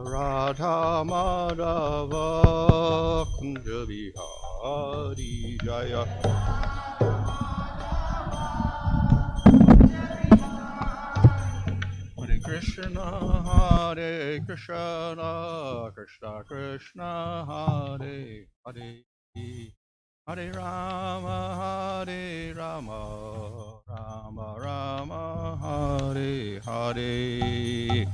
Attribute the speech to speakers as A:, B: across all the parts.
A: Radha Madhava Kunja Bihari Jaya. Hare Krishna, Krishna Krishna, Hare Hare, Hare Rama, Rama Rama, Hare Hare.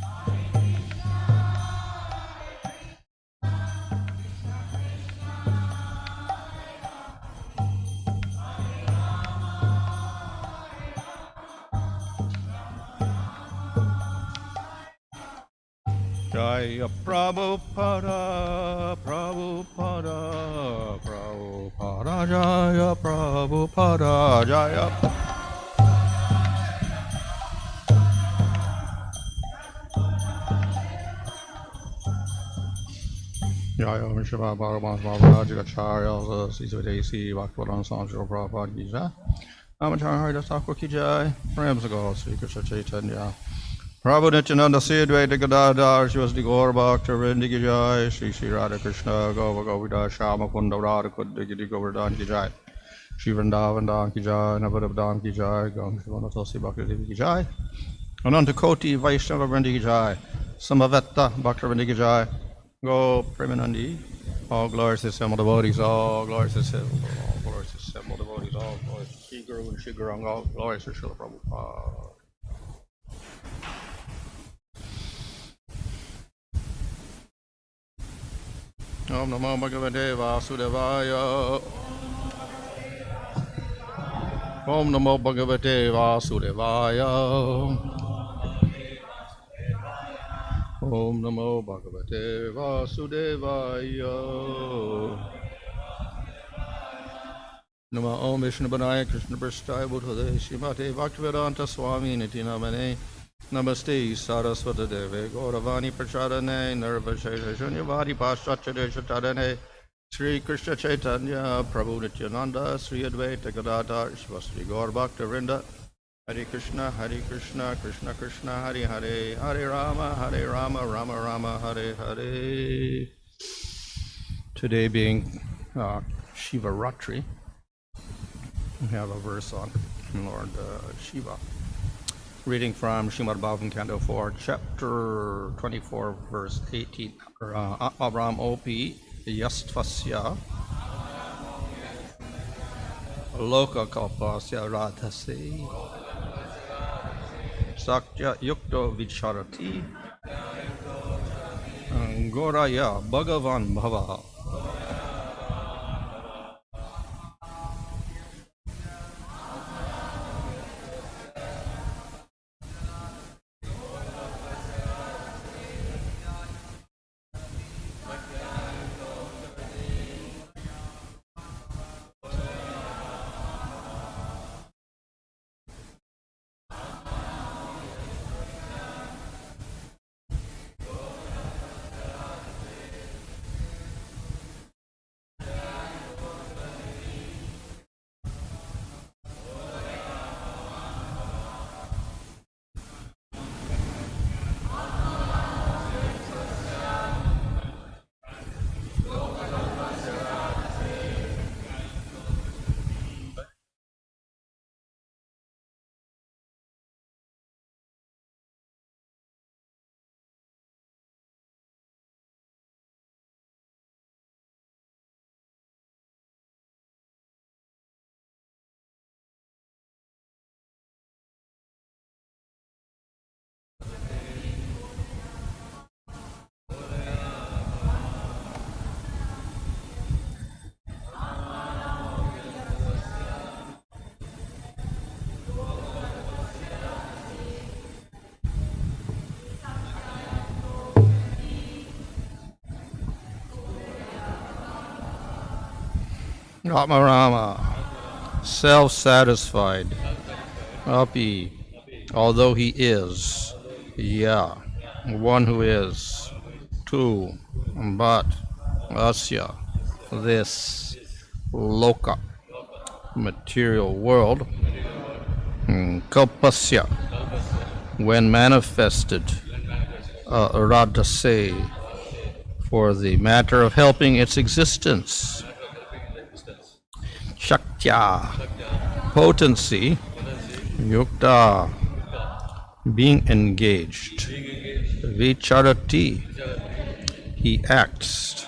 A: Jaya Prabhupada, Prabhupada, Prabhupada, Jaya Prabhupada, Jaya. Jaya Om Shiva Bhagavan Maharaj Acharya Siva Bhagavatam Sanjiro Prabhupada Ki Jai. Amacharya Haridas Thakur Ki Jai. Prem Sagar Sri Krishna Chaitanya Prabhu Nityananda Siddhvaita Gadadhar Shivasdi Gaur Bhakta Vrinda Ki Jai. Shri Shri Radha Krishna Gova Govida Shama Kunda Radha Kudda Giri Govardhan Ki Jai. Shri Vrindavan Dham Ki Jai. Navadabdham Ki Jai. Gam Shivana Tulsi Bhakti Devi Ki Jai. Ananta Koti Vaishnava Vrinda Ki Jai. Samavetta Bhakta Vrinda Ki Jai. Go Premanandi. All glories to assembled devotees. All glories to assembled devotees. All glories to Shri Guru and Shri Gurung. All glories to Srila Prabhupada. Om Namo Bhagavate Vasudevaya. Om Namo Bhagavate Vasudevaya. Om Namo Bhagavate Vasudevaya. Namo Om Vishnu Banaya Krishna Prasthaya Buddhade Srimate Bhaktivedanta Swami Niti Namane. Namaste Saraswata Deve Gauravani Prachadane Nirvashesha Shunyavadi Paschatchadesha Tadane Sri Krishna Chaitanya Prabhu Nityananda Sri Advaita Gadadhar Shivasri Gaur Bhakta Vrinda Hare Krishna Krishna Krishna Hare Hare Hare Rama Rama Rama Hare Hare. Today being Shiva Ratri, we have a verse on Lord Shiva. Reading from Srimad Bhagavatam, Canto 4, Chapter 24, Verse 18. ātmārāmo yastvasya loka-kalpasya rādhase śaktyā yukto vicarati ghorayā bhagavān bhavaḥ. ātmārāmaḥ, self-satisfied, happy, although he is, one who is, two, but, asya, this, loka, material world, kalpasya, when manifested, rādhase, for the matter of helping its existence. Śaktyā, potency. Yukto, being engaged. Vicarati, he acts.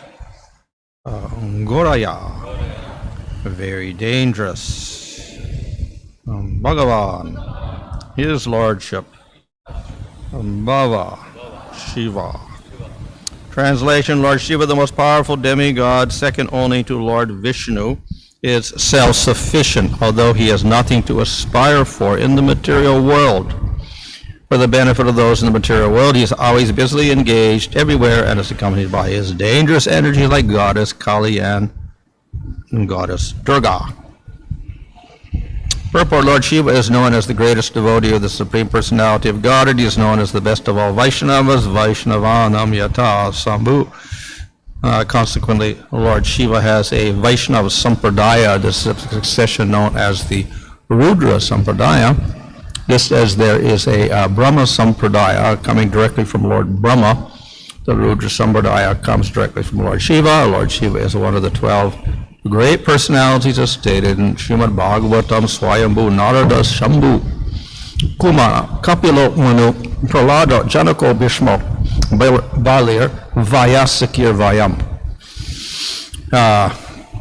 A: Ghorayā, very dangerous. Bhagavān, his lordship. Bhavaḥ, Siva. Translation: Lord Shiva, the most powerful demigod, second only to Lord Viṣṇu, is self-sufficient, although he has nothing to aspire for in the material world. For the benefit of those in the material world, he is always busily engaged everywhere and is accompanied by his dangerous energy like goddess Kālī and goddess Durgā. Purport: Lord Shiva is known as the greatest devotee of the Supreme Personality of Godhead. He is known as the best of all Vaishnavas, Vaishnavanam Yata Sambhu. Consequently, Lord Shiva has a Vaishnava Sampradaya, the succession known as the Rudra Sampradaya, just as there is a Brahma Sampradaya coming directly from Lord Brahma. The Rudra Sampradaya comes directly from Lord Shiva. Lord Shiva is one of the 12 great personalities as stated in Srimad Bhagavatam, Swayambhu, Narada, Shambhu, Kumara, Kapilo, Manu, Prahlada, Janako, Bhishmo, Balir, Vayasakir, Vayam.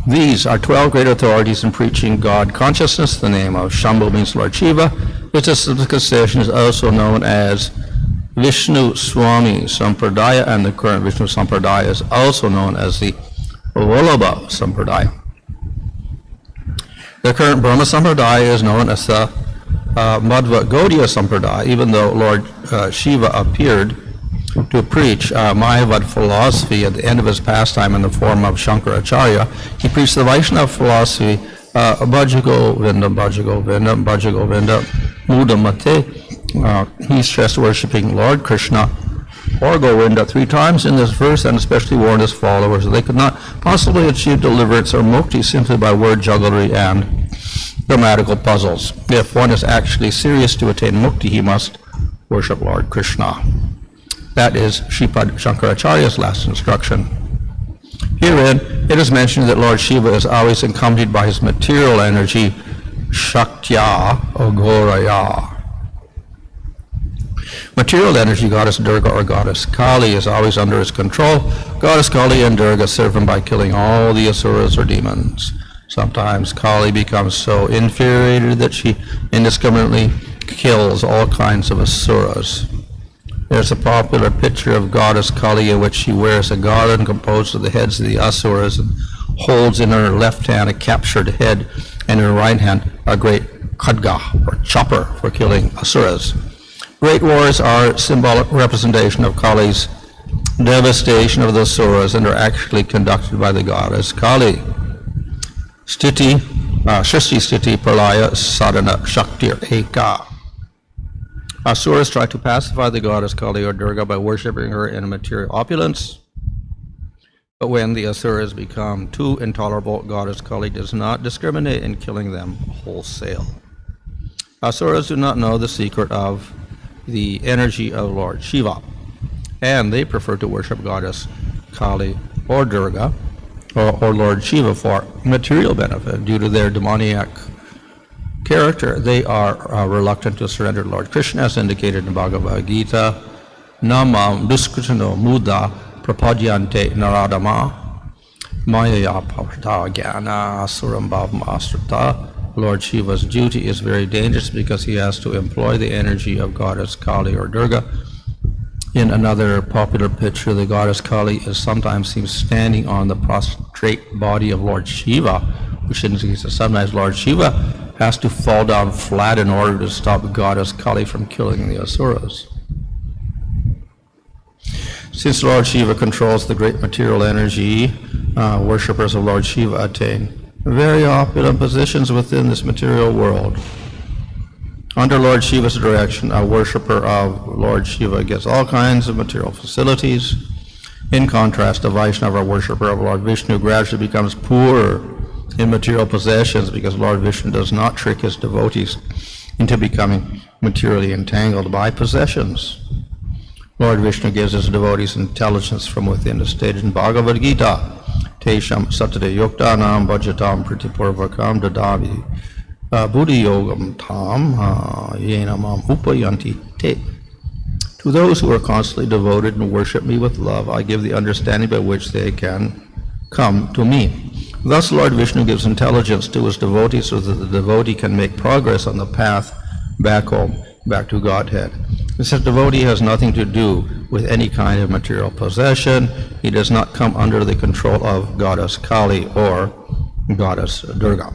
A: These are 12 great authorities in preaching God consciousness. The name of Shambhu means Lord Shiva. Its succession is also known as Viṣṇu Swami Sampradaya, and the current Viṣṇu Sampradaya is also known as the Vallabha Sampradaya. The current Brahma Sampradaya is known as the Madhva Gaudiya Sampradaya, even though Lord Shiva appeared to preach Mayavad philosophy at the end of his pastime in the form of Shankaracharya. He preached the Vaishnava philosophy, Bhajagovinda, Bhajagovinda, Bhajagovinda, Mudamate. He stressed worshipping Lord Krishna or Govinda 3 times in this verse, and especially warned his followers that they could not possibly achieve deliverance or mukti simply by word jugglery and grammatical puzzles. If one is actually serious to attain mukti, he must worship Lord Krishna. That is Sripad Shankaracharya's last instruction. Herein, it is mentioned that Lord Shiva is always accompanied by his material energy, śaktyā or ghorayā. Material energy, goddess Durgā or goddess Kālī, is always under his control. Goddess Kālī and Durgā serve him by killing all the asuras or demons. Sometimes Kālī becomes so infuriated that she indiscriminately kills all kinds of asuras. There's a popular picture of goddess Kālī in which she wears a garland composed of the heads of the asuras and holds in her left hand a captured head and in her right hand a great khadga or chopper for killing asuras. Great wars are symbolic representation of Kālī's devastation of the asuras and are actually conducted by the goddess Kālī. Sthiti, Shristi Sthiti Pralaya Sadhana Shaktir Eka. Asuras try to pacify the goddess Kālī or Durgā by worshipping her in material opulence. But when the asuras become too intolerable, goddess Kālī does not discriminate in killing them wholesale. Asuras do not know the secret of the energy of Lord Shiva, and they prefer to worship goddess Kālī or Durgā or Lord Shiva for material benefit. Due to their demoniac character, they are reluctant to surrender to Lord Krishna, as indicated in Bhagavad Gita. Namam duskritano muda prapadyante naradama mayaya pavarta jnana asuram bhavam asrata. Lord Shiva's duty is very dangerous because he has to employ the energy of goddess Kālī or Durgā. In another popular picture, the goddess Kālī is sometimes seen standing on the prostrate body of Lord Shiva, which indicates that sometimes Lord Shiva has to fall down flat in order to stop goddess Kālī from killing the asuras. Since Lord Shiva controls the great material energy, worshippers of Lord Shiva attain very opulent positions within this material world. Under Lord Shiva's direction, a worshipper of Lord Shiva gets all kinds of material facilities. In contrast, a Vaishnava worshipper of Lord Viṣṇu gradually becomes poor in material possessions because Lord Viṣṇu does not trick his devotees into becoming materially entangled by possessions. Lord Viṣṇu gives his devotees intelligence from within, as stated in Bhagavad Gita. Tesham satade yuktanam bhajatam pratipurvakam dadavi buddhi yogam tam yenamam upayanti te. To those who are constantly devoted and worship me with love, I give the understanding by which they can come to me. Thus Lord Viṣṇu gives intelligence to his devotees so that the devotee can make progress on the path back home, back to Godhead. Since devotee has nothing to do with any kind of material possession, he does not come under the control of goddess Kālī or goddess Durgā.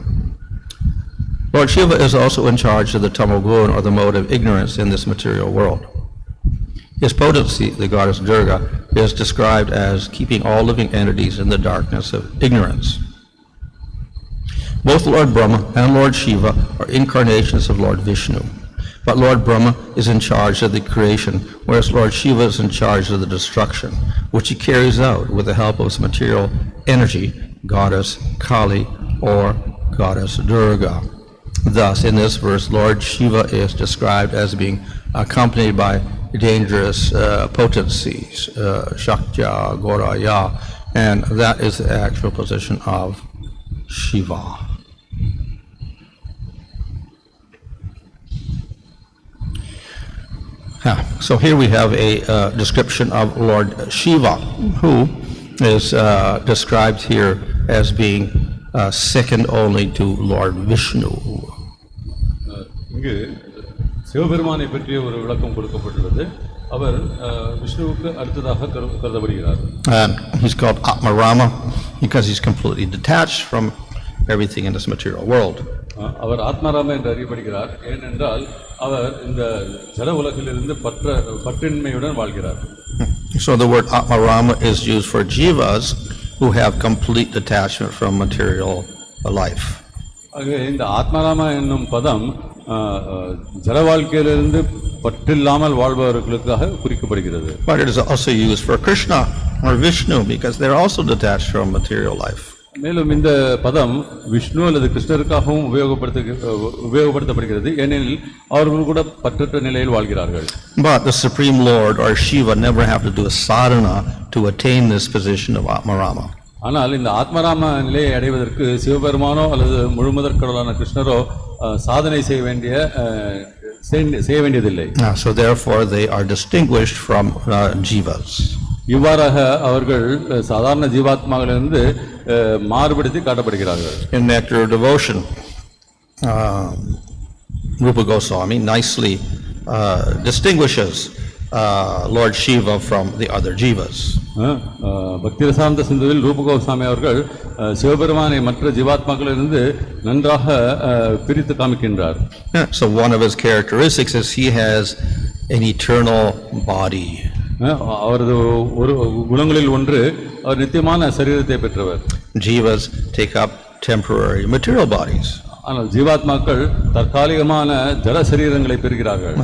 A: Lord Śiva is also in charge of the tamo-gun, or the mode of ignorance in this material world. His potency, the goddess Durgā, is described as keeping all living entities in the darkness of ignorance. Both Lord Brahma and Lord Śiva are incarnations of Lord Viṣṇu. But Lord Brahma is in charge of the creation, whereas Lord Śiva is in charge of the destruction, which he carries out with the help of his material energy, goddess Kālī or goddess Durgā. Thus, in this verse, Lord Śiva is described as being accompanied by dangerous potencies, śaktyā, ghorayā, and that is the actual position of Śiva. So here we have a description of Lord Śiva, who is described here as being second only to Lord Viṣṇu.
B: இங்கு சிவபெருமானை பற்றிய ஒரு விளக்கம் கொடுக்கப்பட்டுள்ளது. அவர் விஷ்ணுவுக்கு அடுத்ததாக கருதப்படுகிறார்.
A: And he's called ātmārāmo because he's completely detached from everything in this material world.
B: அவர் ஆத்மாராம என்று அறியப்படுகிறார். ஏனென்றால் அவர் இந்த ஜட உலகிலிருந்து பற்றின்மையுடன் வாழ்கிறார்.
A: So the word ātmārāmo is used for jivas who have complete detachment from material life.
B: ஆகவே இந்த ஆத்மாராம என்னும் பதம் ஜட வாழ்க்கையிலிருந்து பற்றில்லாமல் வாழ்பவர்களுக்காக குறிக்கப்படுகிறது.
A: But it is also used for Krishna or Viṣṇu because they're also detached from material life.
B: மேலும் இந்த பதம் விஷ்ணு அல்லது கிருஷ்ணருக்காகவும் உபயோகப்படுத்தப்படுகிறது. ஏனெனில் அவர்கள் கூட பற்றற்ற நிலையில் வாழ்கிறார்கள்.
A: But the Supreme Lord or Śiva never have to do a sadhana to attain this position of ātmārāmo.
B: ஆனால் இந்த ஆத்மாராம நிலையை அடைவதற்கு சிவபெருமானோ அல்லது முழுமுதற் கடவுளான கிருஷ்ணரோ சாதனை செய்ய வேண்டியதில்லை.
A: So therefore they are distinguished from jivas.
B: இவ்வாறாக அவர்கள் சாதாரண ஜீவாத்மாவிலிருந்து மாறுபடுத்தி காட்டப்படுகிறார்கள்.
A: In Nectar of Devotion, Rupa Goswami nicely distinguishes Lord Śiva from the other jivas.
B: பக்திரசாந்த சிந்துவில் ரூப கோஸ்வாமி அவர்கள் சிவபெருமானை மற்ற ஜீவாத்மாக்களிலிருந்து நன்றாக பிரித்து காமிக்கின்றார்.
A: So one of his characteristics is he has an eternal body.
B: அவரது ஒரு குணங்களில் ஒன்று அவர் நித்தியமான சரீரத்தை பெற்றவர்.
A: Jivas take up temporary material bodies.
B: ஆனால் ஜீவாத்மாக்கள் தற்காலிகமான ஜட சரீரங்களை பெறுகிறார்கள்.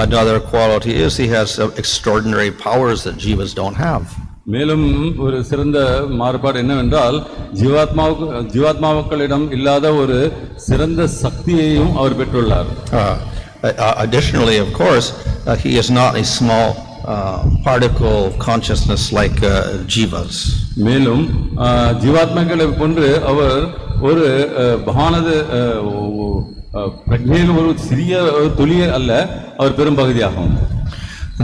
A: Another quality is he has some extraordinary powers that jivas don't have.
B: மேலும் ஒரு சிறந்த மாறுபாடு என்னவென்றால் ஜீவாத்மாக்களிடம் இல்லாத ஒரு சிறந்த சக்தியையும் அவர் பெற்றுள்ளார்.
A: Additionally, of course, he is not a small particle consciousness like jivas.
B: மேலும் ஜீவாத்மாக்களை போன்று அவர் ஒரு பகவானது பிரக்ஞையில் ஒரு சிறிய துளியே அல்ல, அவர் பெரும் பகுதியாகும்.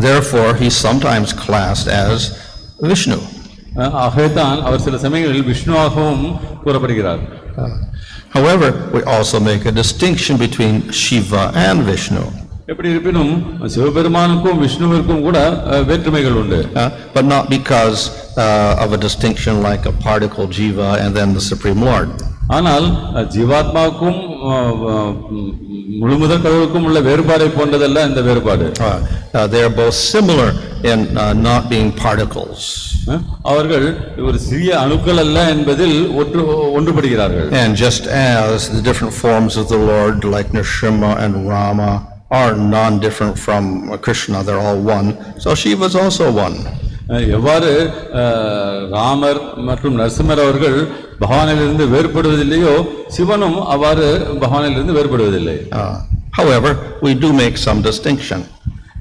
A: Therefore, he is sometimes classed as Viṣṇu.
B: ஆகவேதான் அவர் சில சமயங்களில் விஷ்ணுவாகவும் கூறப்படுகிறார்.
A: However, we also make a distinction between Śiva and Viṣṇu.
B: எப்படி இருப்பினும் சிவபெருமானுக்கும் விஷ்ணுவிற்கும் கூட வேற்றுமைகள் உண்டு.
A: But not because of a distinction like a particle jiva and then the Supreme Lord.
B: ஆனால் ஜீவாத்மாவுக்கும் முழுமுதற் கடவுளுக்கும் உள்ள வேறுபாடை போன்றதல்ல இந்த வேறுபாடு.
A: They are both similar in not being particles.
B: அவர்கள் ஒரு சிறிய அணுக்கள் அல்ல என்பதில் ஒன்றுபடுகிறார்கள்.
A: And just as the different forms of the Lord like Nrsimha and Rama are non-different from Krishna, they're all one. So Shiva is also one.
B: எவ்வாறு ராமர் மற்றும் நரசிம்மர் அவர்கள் பகவானிலிருந்து வேறுபடுவதில்லையோ சிவனும் அவ்வாறு பகவானிலிருந்து வேறுபடுவதில்லை.
A: However, we do make some distinction.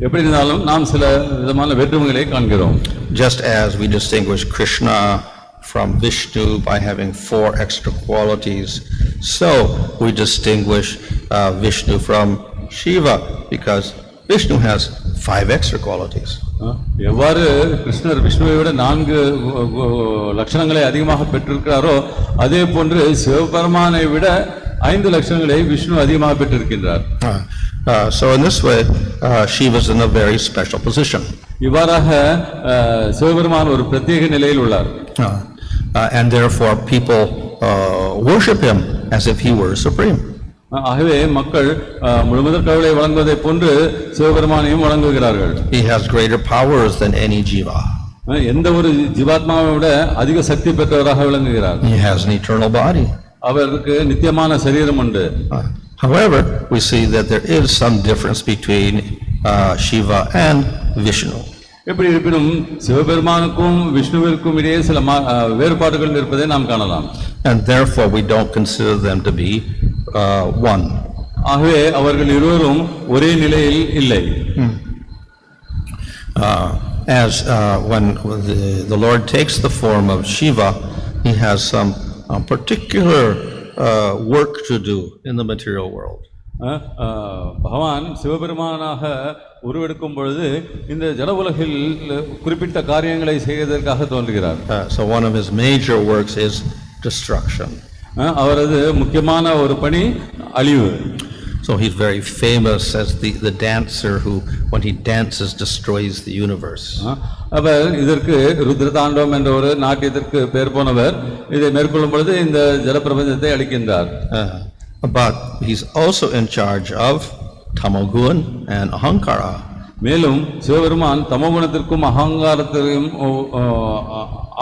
B: எப்படி இருந்தாலும் நாம் சில விதமான வேற்றுமைகளை காண்கிறோம்.
A: Just as we distinguish Krishna from Viṣṇu by having 4 extra qualities, so we distinguish Viṣṇu from Śiva because Viṣṇu has 5 extra qualities.
B: எவ்வாறு கிருஷ்ணர் விஷ்ணுவை விட 4 லட்சணங்களை அதிகமாக பெற்றிருக்கிறாரோ அதே போன்று சிவபெருமானை விட 5 லட்சணங்களை விஷ்ணு அதிகமாக பெற்றிருக்கின்றார்.
A: So in this way, Shiva is in a very special position.
B: இவ்வாறாக சிவபெருமான் ஒரு பிரத்யேக நிலையில் உள்ளார்.
A: And therefore people worship him as if he were supreme.
B: ஆகவே மக்கள் முழுமுதற் கடவுளை வணங்குவதைப் போன்று சிவபெருமானையும் வணங்குகிறார்கள்.
A: He has greater powers than any jiva.
B: எந்த ஒரு ஜீவாத்மாவை விட அதிக சக்தி பெற்றவராக விளங்குகிறார்.
A: He has an eternal body.
B: அவருக்கு நித்தியமான சரீரம் உண்டு.
A: However, we see that there is some difference between Shiva and Viṣṇu.
B: எப்படி இருப்பினும் சிவபெருமானுக்கும் விஷ்ணுவிற்கும் இடையே சில வேறுபாடுகள் இருப்பதை நாம் காணலாம்.
A: And therefore we don't consider them to be one.
B: ஆகவே அவர்கள் இருவரும் ஒரே நிலையில் இல்லை.
A: As when the Lord takes the form of Shiva, he has some particular work to do in the material world.
B: பகவான் சிவபெருமானாக உருவெடுக்கும் பொழுது இந்த ஜட உலகில் குறிப்பிட்ட காரியங்களை செய்வதற்காக தோன்றுகிறார்.
A: So one of his major works is destruction.
B: அவரது முக்கியமான ஒரு பணி அழிவு.
A: So he's very famous as the dancer who when he dances destroys the universe.
B: அவர் இதற்கு ருத்ரதாண்டவம் என்ற ஒரு நாட்டியத்திற்கு பெயர் போனவர். இதை மேற்கொள்ளும் பொழுது இந்த ஜட பிரபஞ்சத்தை அழிக்கின்றார்.
A: But he's also in charge of tamogun and ahankara.
B: மேலும் சிவபெருமான் தமோகுணத்திற்கும் அகங்காரத்திற்கும்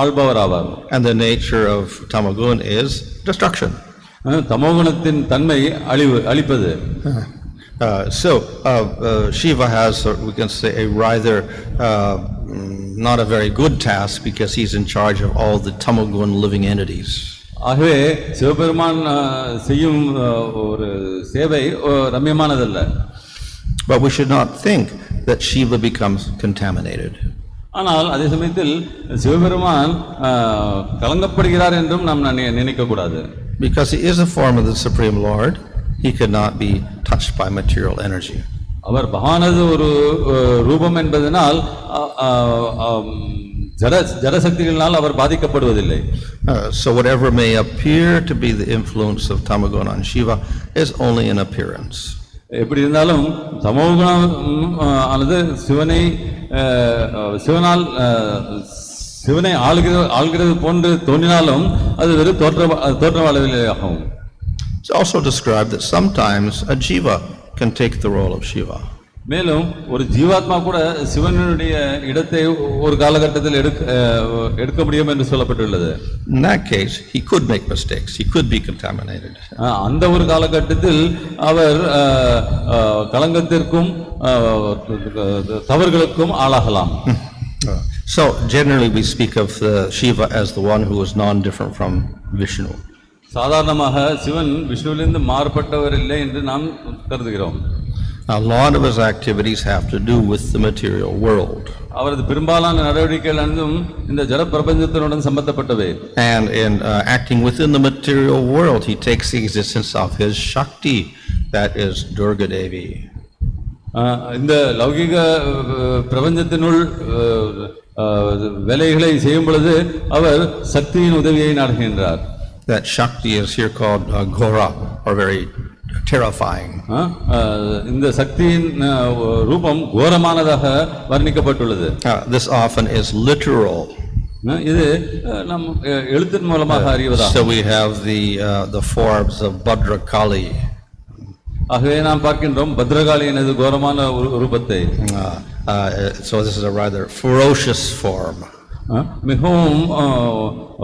B: ஆள்பவர் ஆவார்.
A: And the nature of tamogun is destruction.
B: தமோகுணத்தின் தன்மை அழிப்பது.
A: So Shiva has, we can say, a rather not a very good task because he's in charge of all the tamogun living entities.
B: ஆகவே சிவபெருமான் செய்யும் ஒரு சேவை ரம்யமானதல்ல.
A: But we should not think that Shiva becomes contaminated.
B: ஆனால் அதே சமயத்தில் சிவபெருமான் கலங்கப்படுகிறார் என்றும் நாம் நினைக்க கூடாது.
A: Because he is a form of the Supreme Lord, he could not be touched by material energy.
B: அவர் பகவானது ஒரு ரூபம் என்பதனால் ஜட சக்திகளினால் அவர் பாதிக்கப்படுவதில்லை.
A: So whatever may appear to be the influence of tamagun on Shiva is only an appearance.
B: எப்படி இருந்தாலும் தமோகுணம் ஆனது சிவனை ஆள்கிறது போன்று தோன்றினாலும் அது வெறும் தோற்றவாளவிலே ஆகும்.
A: It's also described that sometimes a jiva can take the role of Shiva.
B: மேலும் ஒரு ஜீவாத்மா கூட சிவனுடைய இடத்தை ஒரு காலகட்டத்தில் எடுக்க முடியும் என்று சொல்லப்பட்டுள்ளது.
A: In that case, he could make mistakes. He could be contaminated.
B: அந்த ஒரு காலகட்டத்தில் அவர் கலங்கத்திற்கும் தவறுகளுக்கும் ஆளாகலாம்.
A: So generally we speak of Shiva as the one who is non-different from Viṣṇu.
B: சாதாரணமாக சிவன் விஷ்ணுவிலிருந்து மாறுபட்டவர் இல்லை என்று நாம் கருதுகிறோம்.
A: A lot of his activities have to do with the material world.
B: அவரது பெரும்பாலான நடவடிக்கைகள் அனைத்தும் இந்த ஜட பிரபஞ்சத்துடன் சம்பந்தப்பட்டவை.
A: And in acting within the material world, he takes the existence of his Shakti, that is Durgā Devi.
B: இந்த லௌகிக பிரபஞ்சத்தினுள் வேலைகளை செய்யும் பொழுது அவர் சக்தியின் உதவியை நாடுகின்றார்.
A: That Shakti is here called ghorayā, or very terrifying.
B: இந்த சக்தியின் ரூபம் கோரமானதாக வர்ணிக்கப்பட்டுள்ளது.
A: This often is literal.
B: இது நம் எழுத்தின் மூலமாக அறிவதா.
A: So we have the forms of Kālī.
B: ஆகவே நாம் பார்க்கின்றோம் பத்ரகாளி எனது கோரமான ரூபத்தை.
A: So this is a rather ferocious form.
B: மிகவும்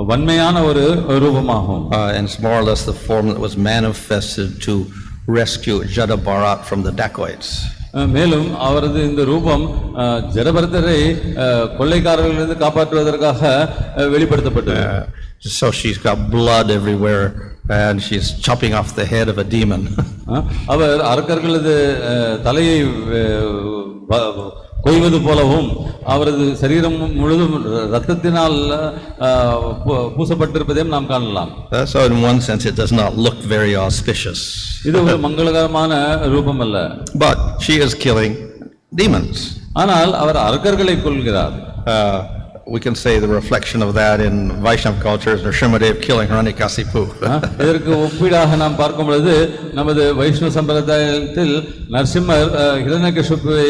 B: வன்மையான ஒரு ரூபமாகும்.
A: And it's more or less the form that was manifested to rescue Jadabharat from the dacoits.
B: மேலும் அவரது இந்த ரூபம் ஜடபரதரை கொள்ளைக்காரர்களிலிருந்து காப்பாற்றுவதற்காக வெளிப்படுத்தப்பட்டது.
A: So she's got blood everywhere and she's chopping off the head of a demon.
B: அவர் அரக்கர்களது தலையை கொய்வது போலவும் அவரது சரீரம் முழுதும் இரத்தத்தினால் பூசப்பட்டிருப்பதையும் நாம் காணலாம்.
A: So in one sense it does not look very auspicious.
B: இது ஒரு மங்களகரமான ரூபம் அல்ல.
A: But she is killing demons.
B: ஆனால் அவர் அரக்கர்களை கொல்கிறார்.
A: We can say the reflection of that in Vaishnava culture is Nrsimhadev killing Hiranyakasipu.
B: இதற்கு ஒப்பீடாக நாம் பார்க்கும் பொழுது நமது வைஷ்ணவ சம்பிரதாயத்தில் நரசிம்மர் ஹிரண்யகசிபுவை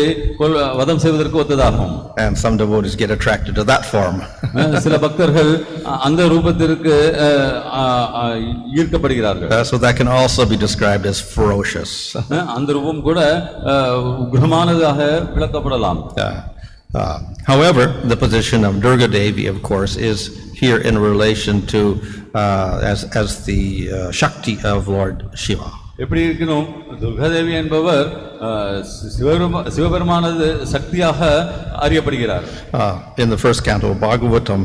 B: வதம் செய்வதற்கு ஒத்ததாகும்.
A: And some devotees get attracted to that form.
B: சில பக்தர்கள் அந்த ரூபத்திற்கு ஈர்க்கப்படுகிறார்கள்.
A: So that can also be described as ferocious.
B: அந்த ரூபம் கூட உக்ரமானதாக விளக்கப்படலாம்.
A: However, the position of Durgā Devi, of course, is here in relation to as the Shakti of Lord Shiva.
B: எப்படி இருக்கணும், துர்கா தேவி என்பவர் சிவபெருமானது சக்தியாக அறியப்படுகிறார்.
A: In the first canto of Bhagavatam,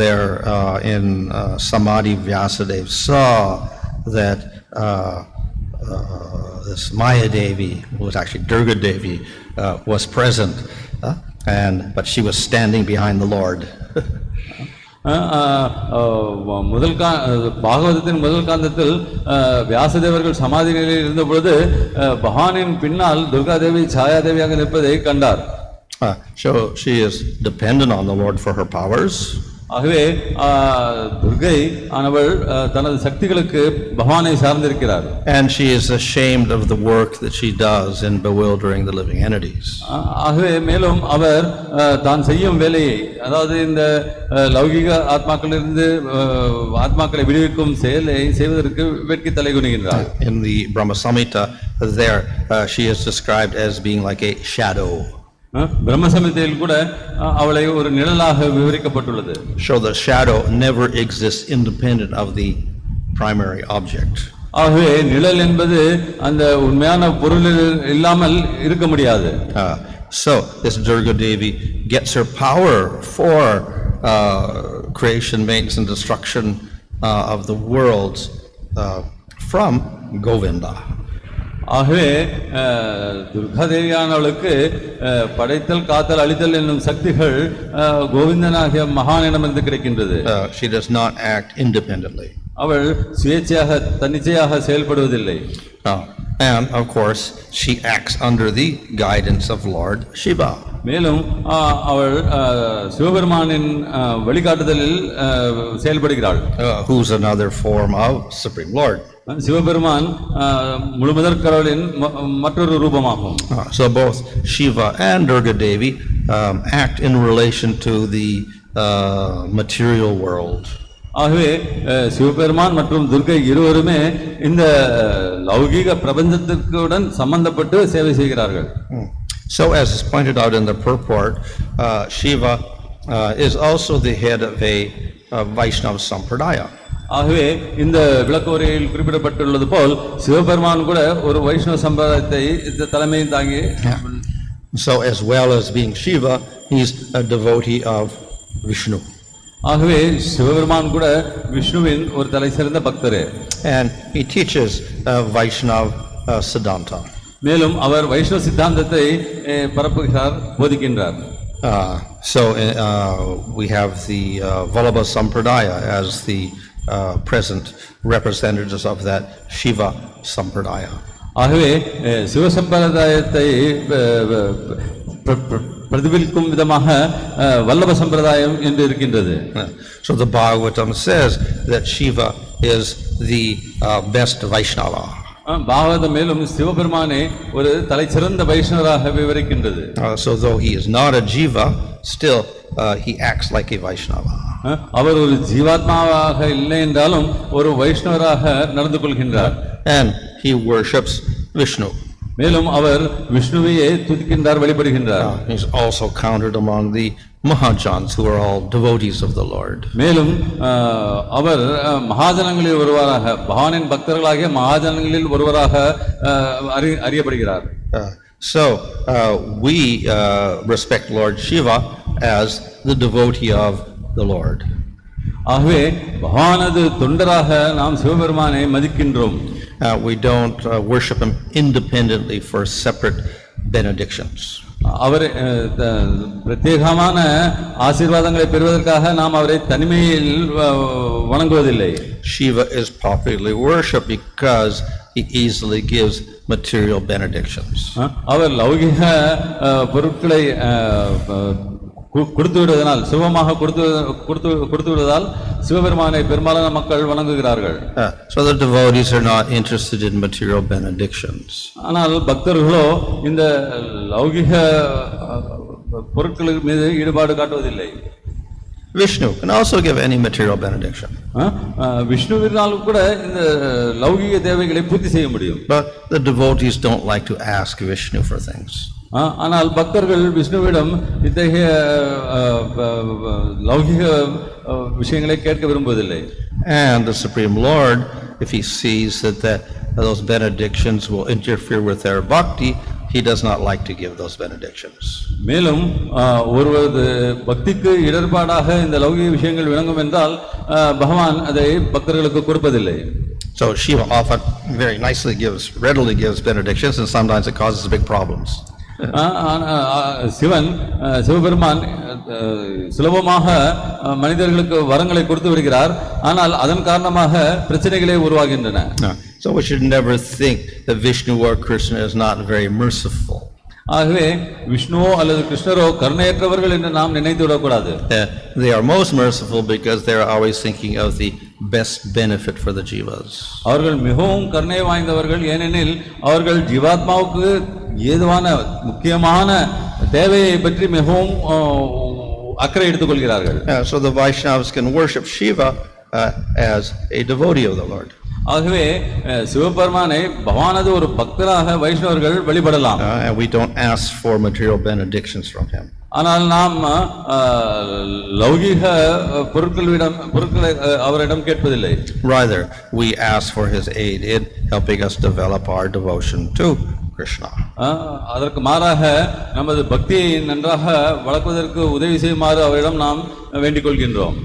A: there in Samadhi Vyasadeva saw that this Maya Devi, who was actually Durgā Devi, was present. But she was standing behind the Lord.
B: முதல் பாகவதத்தின் முதல் காந்தத்தில் வியாசதேவர்கள் சமாதி நிலையில் இருந்த பொழுது பகவானின் பின்னால் துர்கா தேவி சாயா தேவியாக நிற்பதை கண்டார்.
A: So she is dependent on the Lord for her powers.
B: ஆகவே துர்கை ஆனவள் தனது சக்திகளுக்கு பகவானை சார்ந்திருக்கிறார்.
A: And she is ashamed of the work that she does in bewildering the living entities.
B: ஆகவே மேலும் அவர் தான் செய்யும் வேலையை, அதாவது இந்த லௌகிக ஆத்மாக்களிலிருந்து ஆத்மாக்களை விடுவிக்கும் செயலை செய்வதற்கு வெட்கி தலைகுனிகின்றார்.
A: In the Brahma Samhita there she is described as being like a shadow.
B: பிரம்மசமிதியில் கூட அவளை ஒரு நிழலாக விவரிக்கப்பட்டுள்ளது.
A: So the shadow never exists independent of the primary object.
B: ஆகவே நிழல் என்பது அந்த உண்மையான பொருளில் இல்லாமல் இருக்க முடியாது.
A: So this Durgā Devi gets her power for creation, maintenance and destruction of the worlds from Govinda.
B: ஆகவே துர்கா தேவியானவளுக்கு படைத்தல், காத்தல், அழித்தல் என்னும் சக்திகள் கோவிந்தனாகிய மகானிடமிருந்து கிடைக்கின்றது.
A: She does not act independently.
B: அவள் சுயேட்சையாக தன்னிச்சையாக செயல்படுவதில்லை.
A: And of course she acts under the guidance of Lord Shiva.
B: மேலும் அவள் சிவபெருமானின் வழிகாட்டுதலில் செயல்படுகிறாள்.
A: Who's another form of Supreme Lord.
B: Sivaperuman முழுமுதற் கடவுளின் மற்றொரு ரூபமாகும்.
A: So both Shiva and Durgā Devi act in relation to the material world.
B: ஆகவே சிவபெருமான் மற்றும் துர்கை இருவருமே இந்த லௌகீக பிரபஞ்சத்துடன் சம்பந்தப்பட்டு சேவை செய்கிறார்கள்.
A: So as is pointed out in the purport, Shiva is also the head of a Vaishnava Sampradaya.
B: ஆகவே இந்த விளக்கோரையில் குறிப்பிடப்பட்டுள்ளது போல் சிவபெருமான் கூட ஒரு வைஷ்ணவ சம்பிரதாயத்தை தலைமையை தாங்கி.
A: So as well as being Shiva, he is a devotee of Viṣṇu.
B: ஆகவே சிவபெருமான் கூட விஷ்ணுவின் ஒரு தலை சிறந்த பக்தரே.
A: And he teaches Vaishnava Siddhanta.
B: மேலும் அவர் வைஷ்ணவ சித்தாந்தத்தை பரப்புகிறார், போதிக்கின்றார்.
A: So we have the Vallabha Sampradaya as the present representatives of that Shiva Sampradaya.
B: ஆகவே சிவ சம்பிரதாயத்தை பிரதிபலிக்கும் விதமாக வல்லப சம்பிரதாயம் என்று இருக்கின்றது.
A: So the Bhagavatam says that Shiva is the best Vaishnava.
B: Bhagavatam மேலும் சிவபெருமானை ஒரு தலைச்சிறந்த வைஷ்ணவராக விவரிக்கின்றது.
A: So though he is not a jiva, still he acts like a Vaishnava.
B: அவர் ஒரு ஜீவாத்மாவாக இல்லை என்றாலும் ஒரு வைஷ்ணவராக நடந்து கொள்கின்றார்.
A: And he worships Viṣṇu.
B: மேலும் அவர் விஷ்ணுவையே துதிக்கின்றார், வழிபடுகின்றார்.
A: He is also counted among the Mahajans, who are all devotees of the Lord.
B: மேலும் அவர் மகாஜனங்களில் ஒருவராக, பகவானின் பக்தர்களாகிய மகாஜனங்களில் ஒருவராக அறியப்படுகிறார்.
A: So we respect Lord Shiva as the devotee of the Lord.
B: ஆகவே பகவானது தொண்டராக நாம் சிவபெருமானை மதிக்கின்றோம்.
A: We don't worship him independently for separate benedictions.
B: அவர் பிரத்யேகமான ஆசீர்வாதங்களை பெறுவதற்காக நாம் அவரை தனிமையில் வணங்குவதில்லை.
A: Shiva is popularly worshipped because he easily gives material benedictions.
B: அவர் லௌகிக பொருட்களை கொடுத்து விடுவதனால், சுலபமாக கொடுத்து விடுவதால் சிவபெருமானை பெரும்பாலான மக்கள் வணங்குகிறார்கள்.
A: So the devotees are not interested in material benedictions.
B: ஆனால் பக்தர்களோ இந்த லௌகிக பொருட்கள் மீது ஈடுபாடு காட்டுவதில்லை.
A: Viṣṇu can also give any material benediction.
B: விஷ்ணுவினாலும் கூட இந்த லௌகிக தேவைகளை பூர்த்தி செய்ய முடியும்.
A: But the devotees don't like to ask Viṣṇu for things.
B: ஆனால் பக்தர்கள் விஷ்ணுவிடம் இத்தகைய லௌகிக விஷயங்களை கேட்க விரும்புவதில்லை.
A: And the Supreme Lord, if he sees that those benedictions will interfere with their bhakti, he does not like to give those benedictions.
B: மேலும் ஒருவரது பக்திக்கு இடர்பாடாக இந்த லௌகிக விஷயங்கள் விளங்கும் என்றால் பகவான் அதை பக்தர்களுக்கு கொடுப்பதில்லை.
A: So Shiva often very nicely readily gives benedictions, and sometimes it causes big problems.
B: Sivaperuman சுலபமாக மனிதர்களுக்கு வரங்களை கொடுத்து விடுகிறார், ஆனால் அதன் காரணமாக பிரச்சனைகளே உருவாகின்றன.
A: So we should never think that Viṣṇu or Krishna is not very merciful.
B: ஆகவே விஷ்ணுவோ அல்லது கிருஷ்ணரோ கருணையற்றவர்கள் என்று நாம் நினைத்து விடக்கூடாது.
A: They are most merciful because they are always thinking of the best benefit for the jivas.
B: அவர்கள் மிகவும் கருணை வாய்ந்தவர்கள், ஏனெனில் அவர்கள் ஜீவாத்மாவுக்கு ஏதுவான முக்கியமான தேவையை பற்றி மிகவும் அக்கறை எடுத்துக் கொள்கிறார்கள்.
A: So the Vaishnavas can worship Shiva as a devotee of the Lord.
B: ஆகவே சிவபெருமானை பகவானது ஒரு பக்தராக வைஷ்ணவர்கள் வழிபடலாம்.
A: And we don't ask for material benedictions from him.
B: ஆனால் நாம் லௌகிக பொருட்களை அவரிடம் கேட்பதில்லை.
A: Rather, we ask for his aid in helping us develop our devotion to Krishna.
B: அதற்கு மாறாக நமது பக்தியை நன்றாக வளர்ப்பதற்கு உதவி செய்யுமாறு அவரிடம் நாம் வேண்டிக் கொள்கின்றோம்.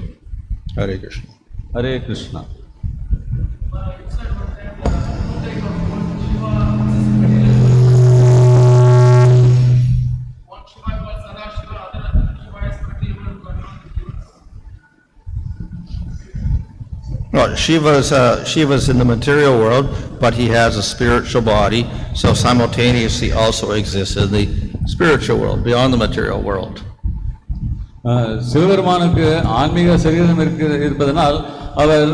A: Hare Krishna.
B: Hare Krishna.
A: Well, Shiva's in the material world, but he has a spiritual body, so simultaneously also exists in the spiritual world, beyond the material world.
B: சிவபெருமானுக்கு ஆன்மீக சரீரம் இருப்பதனால் அவர்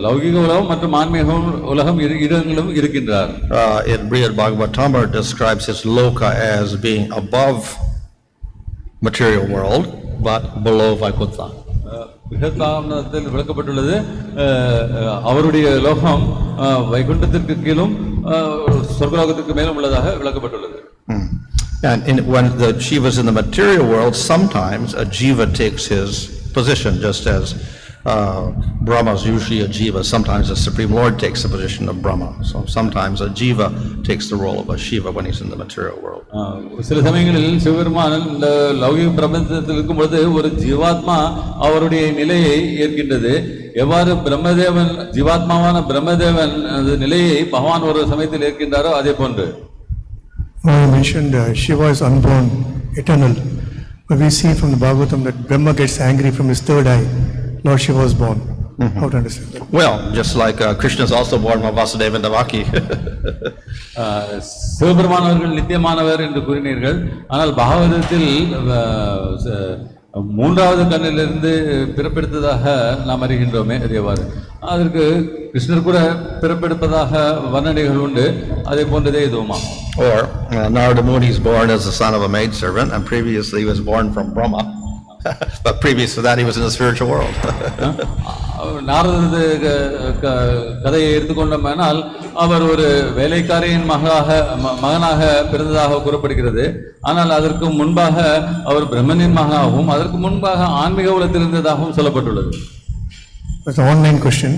B: லௌகிக உலகம் மற்றும் ஆன்மீக உலகம் இடங்களும் இருக்கின்றார்.
A: In Bhagavatam describes his loka as being above material world, but below Vaikunṭha.
B: விகதாமத்தில் விளக்கப்பட்டுள்ளது, அவருடைய லோகம் வைகுண்டத்திற்கு கீழும் சொர்க்கலோகத்திற்கு மேலும் உள்ளதாக விளக்கப்பட்டுள்ளது.
A: And when the Shiva is in the material world, sometimes a jiva takes his position, just as Brahma is usually a jiva. Sometimes the Supreme Lord takes the position of Brahma. So sometimes a jiva takes the role of a Shiva when he's in the material world.
B: சில சமயங்களில் சிவபெருமான் இந்த லௌகிக பிரபஞ்சத்தில் இருக்கும் பொழுது ஒரு ஜீவாத்மா அவருடைய நிலையை ஏற்கின்றது. எவ்வாறு பிரம்மதேவன் ஜீவாத்மாவான பிரம்மதேவன் அந்த நிலையை பகவான் ஒரு சமயத்தில் ஏற்கின்றாரோ அதே போன்று.
C: You mentioned Shiva is unborn, eternal. But we see from the Bhagavatam that Brahma gets angry from his third eye. Lord Shiva was born. How to understand that?
A: Well, just like Krishna is also born from Vasudeva and Devaki.
B: Sivaperuman அவர்கள் நித்தியமானவர் என்று கூறினீர்கள், ஆனால் பாகவதத்தில் மூன்றாவது கண்ணிலிருந்து பிறப்பெடுத்ததாக நாம் அறிகின்றோமே, அது எவ்வாறு? அதற்கு கிருஷ்ணர் கூட பிறப்பெடுப்பதாக வர்ணனைகள் உண்டு, அதே போன்றதே இதுவுமா?
A: Or Narada Muni is born as the son of a maidservant, and previously he was born from Brahma. But previous to that he was in the spiritual world.
B: நாரதனது கதையை எடுத்துக்கொண்டோமானால் அவர் ஒரு வேலைக்காரியின் மகனாக பிறந்ததாக கூறப்படுகிறது. ஆனால் அதற்கு முன்பாக அவர் பிரம்மனின் மகனாகவும் அதற்கு முன்பாக ஆன்மீக உலகத்தில் இருந்ததாகவும் சொல்லப்பட்டுள்ளது.
C: That's an online question.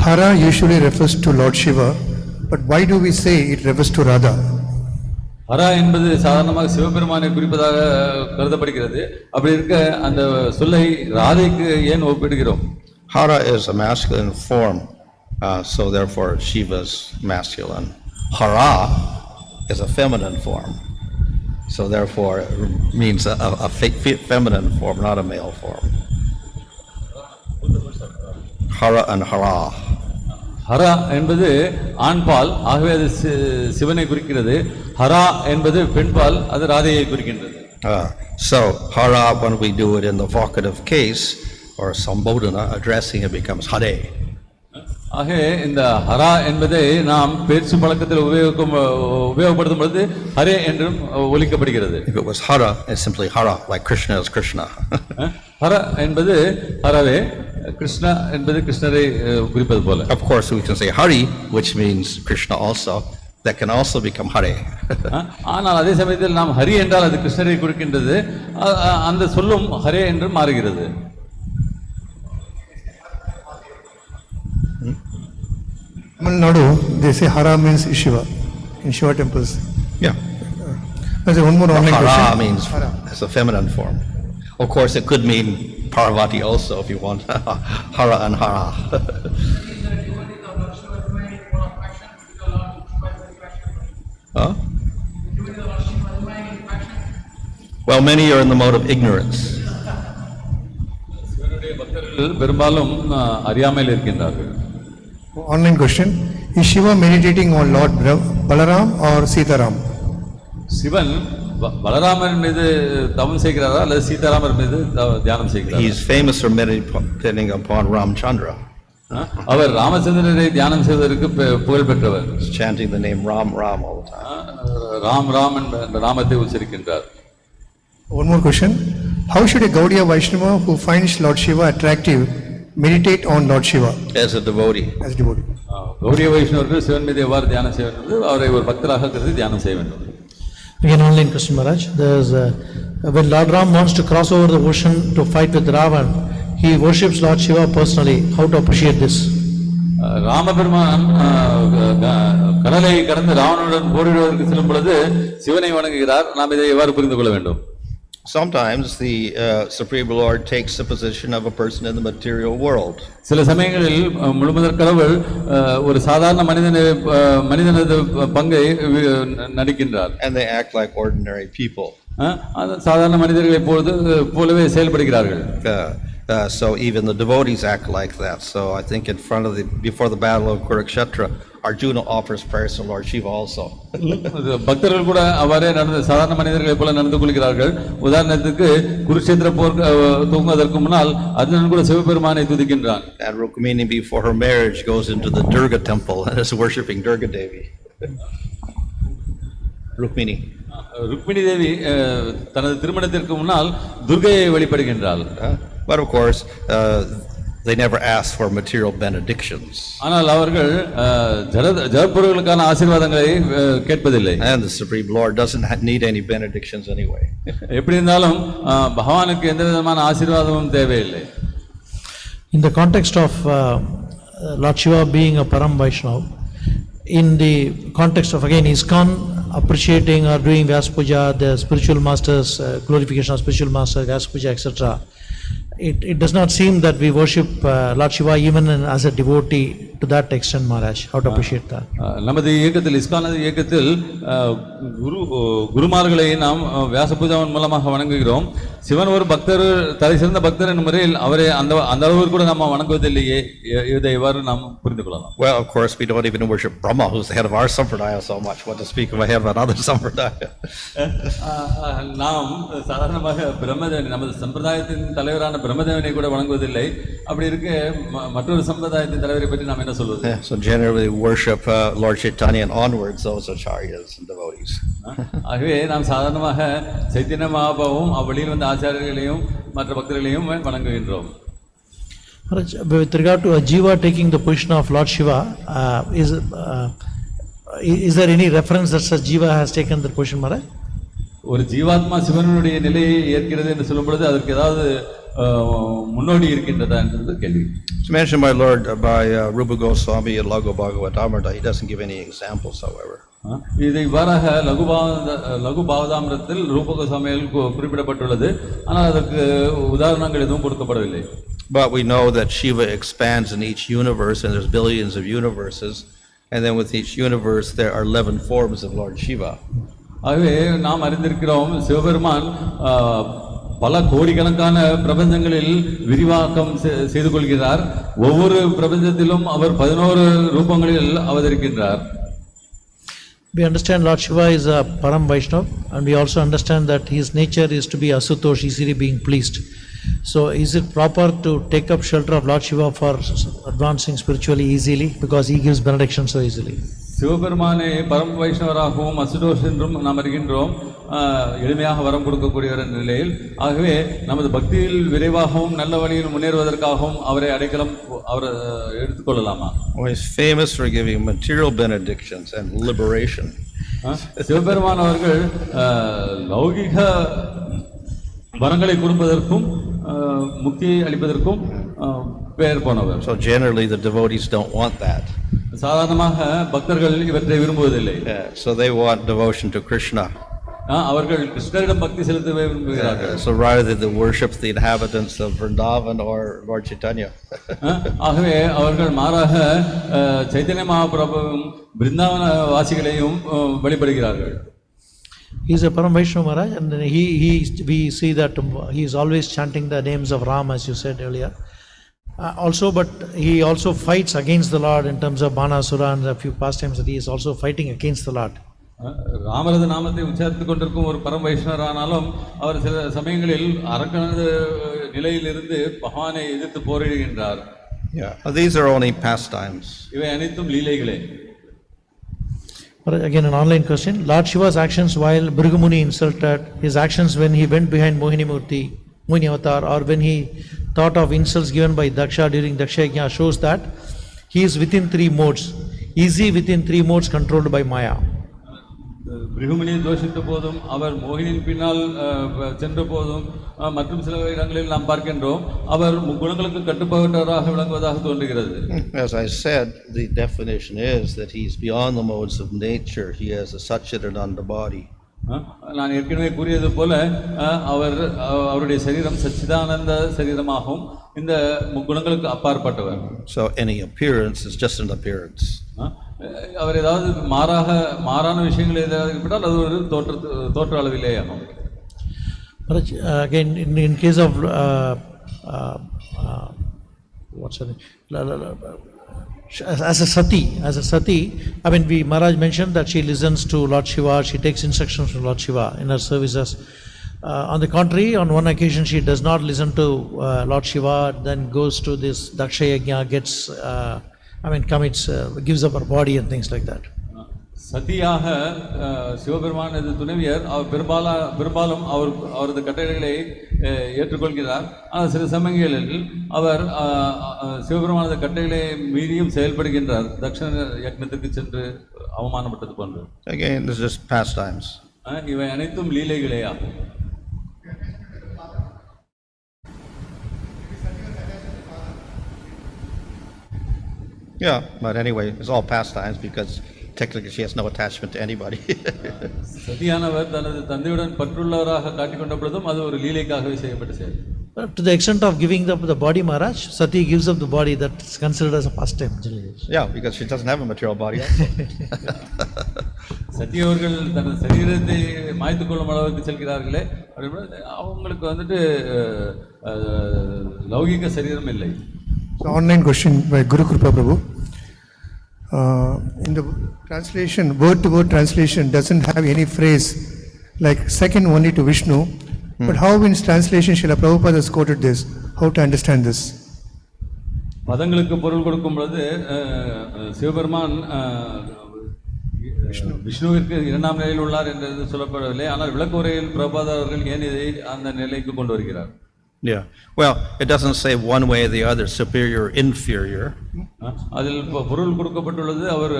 C: Hara usually refers to Lord Shiva, but why do we say it refers to Radha?
B: Hara என்பது சாதாரணமாக சிவபெருமானை குறிப்பதாக கருதப்படுகிறது. அப்படி இருக்க அந்த சொல்லை ராதைக்கு ஏன் ஒப்பிடுகிறோம்?
A: Hara is a masculine form, so therefore Shiva is masculine. Hara is a feminine form. So therefore, it means a feminine form, not a male form. Hara and hara.
B: Hara என்பது ஆண்பால், ஆகவே அது சிவனை குறிக்கிறது. ஹரா என்பது பெண்பால், அது ராதையை குறிக்கின்றது.
A: So hara, when we do it in the vocative case or sambodhana, addressing it becomes hare.
B: ஆகவே இந்த ஹரா என்பதை நாம் பேச்சு பழக்கத்தில் உபயோகப்படுத்தும் பொழுது ஹரே என்றும் ஒலிக்கப்படுகிறது.
A: If it was hara, it's simply hara, like Krishna is Krishna.
B: Hara என்பது ஹரவே, கிருஷ்ணா என்பது கிருஷ்ணரை குறிப்பது போல.
A: Of course, we can say hari, which means Krishna also. That can also become hare.
B: ஆனால் அதே சமயத்தில் நாம் ஹரி என்றால் அது கிருஷ்ணரை குறிக்கின்றது, அந்த சொல்லும் ஹரே என்று மாறுகிறது.
C: Tamil Nadu, they say hara means Shiva in Shiva temples.
A: Yeah.
C: There's one more online
A: Hara
C: question.
A: means it's a feminine form. Of course, it could mean Parvati also if you want. Hara and hara. Huh? Well, many are in the mode of ignorance.
B: பெரும்பாலும் அறியாமையில் இருக்கின்றார்கள்.
C: Online question: is Shiva meditating on Lord Balaram or Sitaram?
B: Sivan Balaraman மீது தவம் செய்கிறாரா அல்லது சீதாராமர் மீது தியானம் செய்கிறாரா?
A: He is famous for meditating upon Ramchandra.
B: அவர் ராமச்சந்திரரை தியானம் செய்வதற்கு புகழ் பெற்றவர்.
A: Chanting the name Ram Ram all the time.
B: Ram Ram என்ற நாமத்தை உச்சரிக்கின்றார்.
C: One more question: how should a Gaudiya Vaishnava who finds Lord Shiva attractive meditate on Lord Shiva
A: as a devotee?
C: As a devotee.
B: Gaudiya வைஷ்ணவர்கள் சிவன் மீது எவ்வாறு தியானம் செய்ய வேண்டும்? அவரை ஒரு பக்தராக கருதி தியானம் செய்ய வேண்டும்.
D: Again, online question, Maharaj. There's when Lord Ram wants to cross over the ocean to fight with Ravan, he worships Lord Shiva personally. How to appreciate this?
B: ராமபெருமான் கடலை கடந்து ராவணனுடன் போரிடுவதற்கு செல்லும் பொழுது சிவனை வணங்குகிறார். நாம் இதை எவ்வாறு புரிந்து கொள்ள வேண்டும்?
A: Sometimes the Supreme Lord takes the position of a person in the material world.
B: சில சமயங்களில் முழுமுதற் கடவுள் ஒரு சாதாரண மனிதனது பங்கை நடிக்கின்றார்.
A: And they act like ordinary people.
B: சாதாரண மனிதர்களை போலவே செயல்படுகிறார்கள்.
A: So even the devotees act like that. So I think before the battle of Kurukshetra, Arjuna offers prayers to Lord Shiva also.
B: பக்தர்கள் கூட அவரே சாதாரண மனிதர்களை போல நடந்து கொள்கிறார்கள். உதாரணத்துக்கு குருஷேத்திர போர் துவங்குவதற்கு முன்னால் அர்ஜுனன் கூட சிவபெருமானை துதிக்கின்றான்.
A: And Rukmini before her marriage goes into the Durgā temple and is worshipping Durgā Devi. Rukmini
B: தேவி தனது திருமணத்திற்கு முன்னால் துர்கையை வழிபடுகின்றாள்.
A: But of course, they never ask for material benedictions.
B: ஆனால் அவர்கள் ஜடப்பொருளுக்கான ஆசீர்வாதங்களை கேட்பதில்லை.
A: And the Supreme Lord doesn't need any benedictions anyway.
B: எப்படி இருந்தாலும் பகவானுக்கு எந்த விதமான ஆசீர்வாதமும் தேவையில்லை.
D: In the context of Lord Shiva being a Param Vaishnava, in the context of again ISKCON appreciating or doing Vyasa Puja, the spiritual masters, glorification of spiritual masters, Vyasa Puja, etc., it does not seem that we worship Lord Shiva even as a devotee to that extent, Maharaj. How to appreciate that?
B: நமது இயக்கத்தில் இஸ்கானது இயக்கத்தில் குருமார்களை நாம் வியாச பூஜாவின் மூலமாக வணங்குகிறோம். சிவன் ஒரு பக்தர், தலை சிறந்த பக்தர் என்ற முறையில் அவரை அந்த அளவுக்கு கூட நாம் வணங்குவதில்லையே. இதை எவ்வாறு நாம் புரிந்து கொள்ளலாம்?
A: Well, of course, we don't even worship Brahma, who's the head of our sampradaya, so much. What to speak of a head of another sampradaya?
B: நாம் சாதாரணமாக பிரம்மதேவன், நமது சம்பிரதாயத்தின் தலைவரான பிரம்மதேவனை கூட வணங்குவதில்லை. அப்படி இருக்க மற்றொரு சம்பிரதாயத்தின் தலைவரை பற்றி நாம் என்ன சொல்வது?
A: So generally worship Lord Chaitanya and onwards, those acharyas and devotees.
B: ஆகவே நாம் சாதாரணமாக சைத்தன்ய மகாபாவும் அவ்வழியில் வந்த ஆச்சாரியர்களையும் மற்ற பக்தர்களையும் வணங்குகின்றோம்.
D: With regard to a Jiva taking the position of Lord Shiva, is there any reference that such Jiva has taken the position, Maharaj?
B: ஒரு ஜீவாத்மா சிவனுடைய நிலையை ஏற்கிறது என்று சொல்லும் பொழுது அதற்கு ஏதாவது முன்னோடி இருக்கின்றதா என்றது கேள்வி.
A: It's mentioned by Rupa Goswami in Laghu Bhagavatam. He doesn't give any examples, however.
B: இது இவ்வாறாக லகு பாவதாமிரத்தில் ரூப கோஸ்வாமியில் குறிப்பிடப்பட்டுள்ளது. ஆனால் அதற்கு உதாரணங்கள் எதுவும் கொடுக்கப்படவில்லை.
A: But we know that Shiva expands in each universe, and there's billions of universes, and then with each universe there are 11 forms of Lord Shiva.
B: ஆகவே நாம் அறிந்திருக்கிறோம் சிவபெருமான் பல கோடிக்கணக்கான பிரபஞ்சங்களில் விரிவாக்கம் செய்து கொள்கிறார். ஒவ்வொரு பிரபஞ்சத்திலும் அவர் 11 ரூபங்களில் அவதரிக்கின்றார்.
D: We understand Lord Shiva is a Param Vaishnava, and we also understand that his nature is to be asutosh, easily being pleased. So is it proper to take up shelter of Lord Shiva for advancing spiritually easily, because he gives benediction so easily?
B: சிவபெருமானை பரம் வைஷ்ணவராகவும் அசுதோஷ் என்றும் நாம் அறிகின்றோம், எளிமையாக வரம் கொடுக்கக்கூடியவர் என்ற நிலையில். ஆகவே நமது பக்தியில் விரைவாகவும் நல்ல வழியில் முன்னேறுவதற்காகவும் அவரை அடைக்கலம் அவர் எடுத்துக்கொள்ளலாமா?
A: He is famous for giving material benedictions and liberation.
B: Sivaperuman அவர்கள் லௌகிக வரங்களை கொடுப்பதற்கும் முக்தியை அளிப்பதற்கும் பெயர் போனவர்.
A: So generally the devotees don't want that.
B: சாதாரணமாக பக்தர்கள் இவற்றை விரும்புவதில்லை.
A: So they want devotion to Krishna.
B: அவர்கள் கிருஷ்ணரிடம் பக்தி செலுத்தவே விரும்புகிறார்கள்.
A: So rather they worship the inhabitants of Vrindavan or Lord Chaitanya.
B: ஆகவே அவர்கள் மாறாக Chaitanya மகாபிரபுவும் Brindavan வாசிகளையும் வழிபடுகிறார்கள்.
D: He is a Param Vaishnava Maharaj, and we see that he is always chanting the names of Ram, as you said earlier. Also, but he also fights against the Lord in terms of Bhanasura and a few pastimes that he is also fighting against the Lord.
B: ராமரது நாமத்தை உச்சரித்துக் கொண்டிருக்கும் ஒரு பரம் வைஷ்ணவரானாலும் அவர் சில சமயங்களில் அரக்கனது நிலையிலிருந்து பகவானை எதிர்த்து போரிடுகின்றார்.
A: These are only pastimes.
B: இவை அனைத்தும் லீலைகளே.
D: But again, an online question: Lord Shiva's actions while Bhrigu Muni insulted, his actions when he went behind Mohini Avatar, or when he thought of insults given by Daksha during Daksha Yajna, shows that he is within 3 modes. Is he within 3 modes controlled by Maya?
B: பிருகுமுனியை தோஷித்த போதும் அவர் மோகினியின் பின்னால் சென்ற போதும் மற்றும் சில இடங்களில் நாம் பார்க்கின்றோம் அவர் குணங்களுக்கு கட்டுப்பட்டவராக விளங்குவதாக தோன்றுகிறது.
A: As I said, the definition is that he is beyond the modes of nature. He has a Satchidananda body.
B: நான் ஏற்கனவே கூறியது போல அவருடைய சரீரம் சச்சிதானந்த சரீரமாகவும் இந்த முக்குணங்களுக்கு அப்பாற்பட்டவர்.
A: So any appearance is just an appearance.
B: அவர் ஏதாவது மாறான விஷயங்கள் ஏதாவது ஏற்பட்டால் அது ஒரு தோற்ற அளவிலே ஆகும்.
D: Again, in case of what's her name? As a sati, I mean, Maharaj mentioned that she listens to Lord Shiva, she takes instructions from Lord Shiva in her services. On the contrary, on one occasion she does not listen to Lord Shiva, then goes to this Daksha Yajna, commits, gives up her body and things like that.
B: சதியாக சிவபெருமானது துணைவியர் அவர் பெரும்பாலும் அவரது கட்டளைகளை ஏற்றுக்கொள்கிறார். ஆனால் சில சமயங்களில் அவர் சிவபெருமானது கட்டளைகளை மீறியும் செயல்படுகின்றார், தக்ஷண யக்னத்துக்கு சென்று அவமானப்பட்டது போன்று.
A: Again, this is just pastimes.
B: இவை அனைத்தும் லீலைகளே ஆகும்.
A: Yeah, but anyway, it's all pastimes because technically she has no attachment to anybody.
B: சதியானவர் தனது தந்தையுடன் பற்றுள்ளவராக காட்டிக்கொண்ட பொழுதும் அது ஒரு லீலைக்காகவே செய்யப்பட்ட செயல்.
D: To the extent of giving up the body, Maharaj, Sati gives up the body, that's considered as a pastime.
A: Yeah, because she doesn't have a material body also.
B: சதி அவர்கள் தனது சரீரத்தை மாய்த்து கொள்ளும் அளவுக்கு செல்கிறார்களே, அவங்களுக்கு வந்துட்டு லௌகிக சரீரம் இல்லை.
C: So online question by Guru Kripa Prabhu. In the translation, word to word translation doesn't have any phrase like second only to Viṣṇu. But how in translation Srila Prabhupada has quoted this? How to understand this?
B: பதங்களுக்கு பொருள் கொடுக்கும் பொழுது சிவபெருமான் விஷ்ணுவிற்கு 2ஆம் நிலையில் உள்ளார் என்று சொல்லப்படவில்லை. ஆனால் விளக்குரையில் பிரபாத அவர்கள் ஏன் இதை அந்த நிலைக்கு கொண்டு வருகிறார்?
A: Yeah. Well, it doesn't say one way or the other, superior or inferior.
B: அதில் பொருள் கொடுக்கப்பட்டுள்ளது அவர்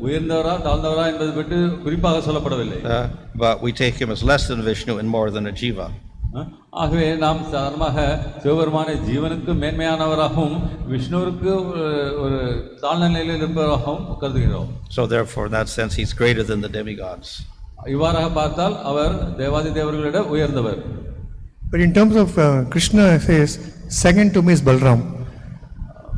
B: உயர்ந்தவரா தாழ்ந்தவரா என்பது பற்றி குறிப்பாக சொல்லப்படவில்லை.
A: But we take him as less than Viṣṇu and more than a jiva.
B: ஆகவே நாம் சாதாரணமாக சிவபெருமானை ஜீவனுக்கு மேன்மையானவராகவும் விஷ்ணுவிற்கு ஒரு தாழ்ந்த நிலையில் இருப்பவராகவும் கருதுகிறோம்.
A: So therefore, in that sense, he's greater than the demigods.
B: இவ்வாறாக பார்த்தால் அவர் தேவாதி தேவர்களிட உயர்ந்தவர்.
C: But in terms of Krishna says, second to me is Balram.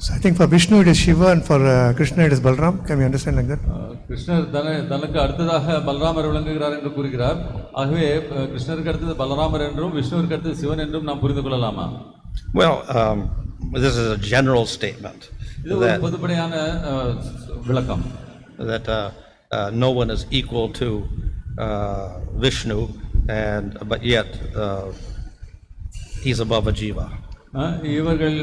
C: So I think for Vishnu it is Shiva and for Krishna it is Balram. Can we understand like that?
B: கிருஷ்ணர் தனக்கு அடுத்ததாக பலராமர் விளங்குகிறார் என்று கூறுகிறார். ஆகவே கிருஷ்ணருக்கு அடுத்தது பலராமர் என்றும் விஷ்ணுவிற்கு அடுத்தது சிவன் என்றும் நாம் புரிந்து கொள்ளலாமா?
A: Well, this is a general statement.
B: இது ஒரு பொதுப்படையான விளக்கம்.
A: That no one is equal to Vishnu, but yet he's above a jiva.
B: இவர்கள்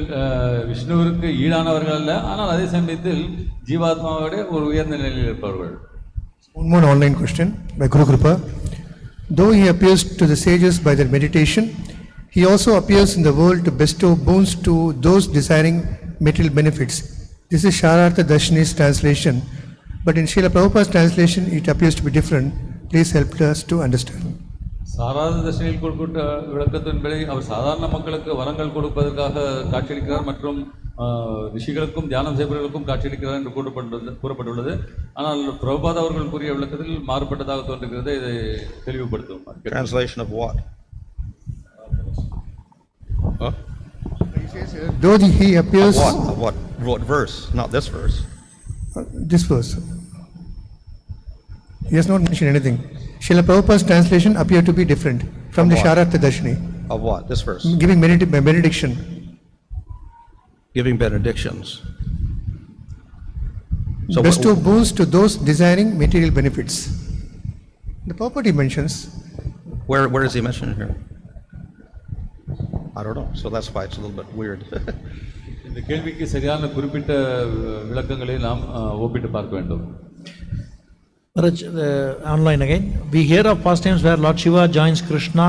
B: விஷ்ணுவிற்கு ஈடானவர்கள் அல்ல, ஆனால் அதே சமயத்தில் ஜீவாத்மாவோட ஒரு உயர்ந்த நிலையில் இருப்பவர்கள்.
C: One more online question by Guru Kripa. Though he appears to the sages by their meditation, he also appears in the world to bestow boons to those desiring material benefits. This is Sharartha Dashini's translation, but in Srila Prabhupada's translation it appears to be different. Please help us to understand.
B: சாராத தர்ஷனில் கொடுக்கப்பட்ட விளக்கத்தின்படி அவர் சாதாரண மக்களுக்கு வரங்கள் கொடுப்பதற்காக காட்சியளிக்கிறார் மற்றும் ரிஷிகளுக்கும் தியானம் செய்பவர்களுக்கும் காட்சியளிக்கிறார் என்று கூறப்பட்டுள்ளது. ஆனால் பிரபுபாத் அவர்கள் கூறிய விளக்கத்தில் மாறுபட்டதாக தோன்றுகிறது. இதை தெளிவுபடுத்தும்.
A: Translation of what?
C: Though he appears.
A: Of what? What verse? Not this verse.
C: This verse. He has not mentioned anything. Srila Prabhupada's translation appear to be different from the Sharartha Dashini.
A: Of what? This verse?
C: Giving benediction.
A: Giving benedictions. So
C: bestow boons to those desiring material benefits. The Prabhupada mentions.
A: Where is he mentioned here? I don't know. So that's why it's a little bit weird.
B: இந்த கேள்விக்கு சரியான குறிப்பிட்ட விளக்கங்களை நாம் ஒப்பிட்டு பார்க்க வேண்டும்.
D: Maharaj, online again. We hear of pastimes where Lord Shiva joins Krishna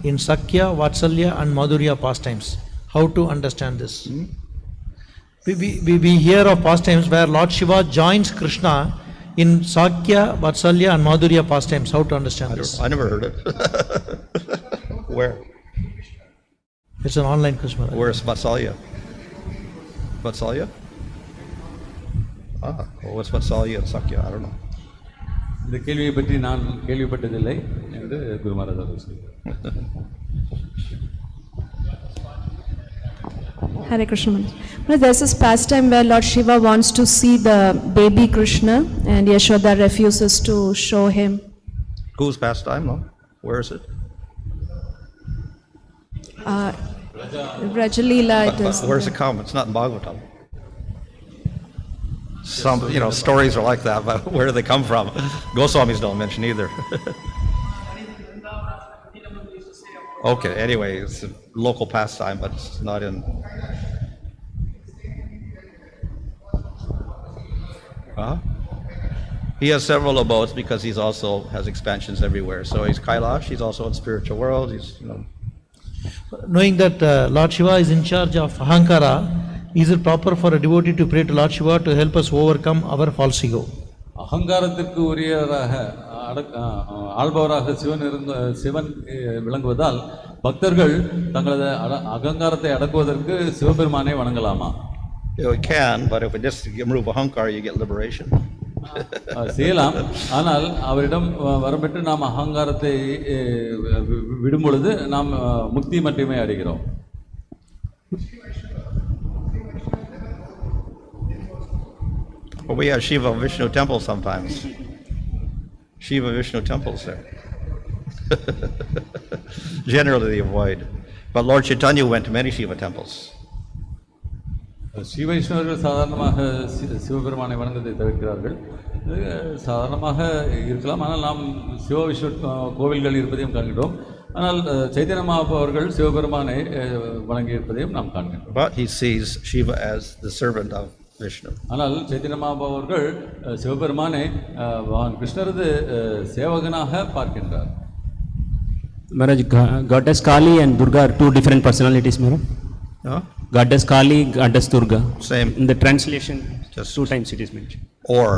D: in śaktyā, vatsalya and madhurya pastimes. How to understand this? We hear of pastimes where Lord Shiva joins Krishna in śaktyā, vatsalya and madhurya pastimes. How to understand this?
A: I never heard it. Where?
D: It's an online question. Maharaj.
A: Where is vatsalya? Vatsalya? What's vatsalya and śaktyā? I don't know.
B: இந்த கேள்வியை பற்றி நான் கேள்விப்பட்டதில்லை என்று குரு மகாராஜ் அவர்கள் சொல்கிறார்.
E: Hare Krishna. Well, there's this pastime where Lord Shiva wants to see the baby Krishna and Yashoda refuses to show him.
A: Whose pastime? No? Where is it?
E: Rajalila it is.
A: Where's it come? It's not in Bhagavatam. Some, stories are like that, but where do they come from? Goswamis don't mention either. Okay, anyway, it's a local pastime, but it's not in. He has several abodes because he's also has expansions everywhere. So he's Kailash, he's also in spiritual world,
D: Knowing that Lord Shiva is in charge of Ahankara, is it proper for a devotee to pray to Lord Shiva to help us overcome our false ego?
B: அகங்காரத்திற்கு உரியவராக ஆள்பவராக Sivan விளங்குவதால் பக்தர்கள் தங்களது அகங்காரத்தை அடக்குவதற்கு சிவபெருமானை வணங்கலாமா?
A: You can, but if we just remove ahankara, you get liberation.
B: செய்யலாம். ஆனால் அவரிடம் வரம்பெற்று நாம் அகங்காரத்தை விடும் பொழுது நாம் முக்தி மட்டுமே அடைகிறோம்.
A: Well, we have Shiva Vishnu temples sometimes. Shiva Vishnu temples there. Generally they avoid. But Lord Chaitanya went to many Shiva temples.
B: Shiva Vishnu சாதாரணமாக சிவபெருமானை வணங்குவதை தவிர்க்கிறார்கள். சாதாரணமாக இருக்கலாம், ஆனால் நாம் சிவ விஷ்ணு கோவில்கள் இருப்பதையும் காண்கிறோம். ஆனால் சைத்தன்ய மகாபிரபு அவர்கள் சிவபெருமானை வணங்கி இருப்பதையும் நாம் காண்கிறோம்.
A: But he sees Shiva as the servant of Vishnu.
B: ஆனால் சைத்தன்ய மகாபிரபு அவர்கள் சிவபெருமானை பகவான் கிருஷ்ணரது சேவகனாக பார்க்கின்றார்.
F: Maharaj, goddess Kālī and Durgā are two different personalities, Maharaj. Goddess Kālī, goddess Durgā.
A: Same.
F: In the translation,
A: Just
F: two times it is mentioned.
A: Or.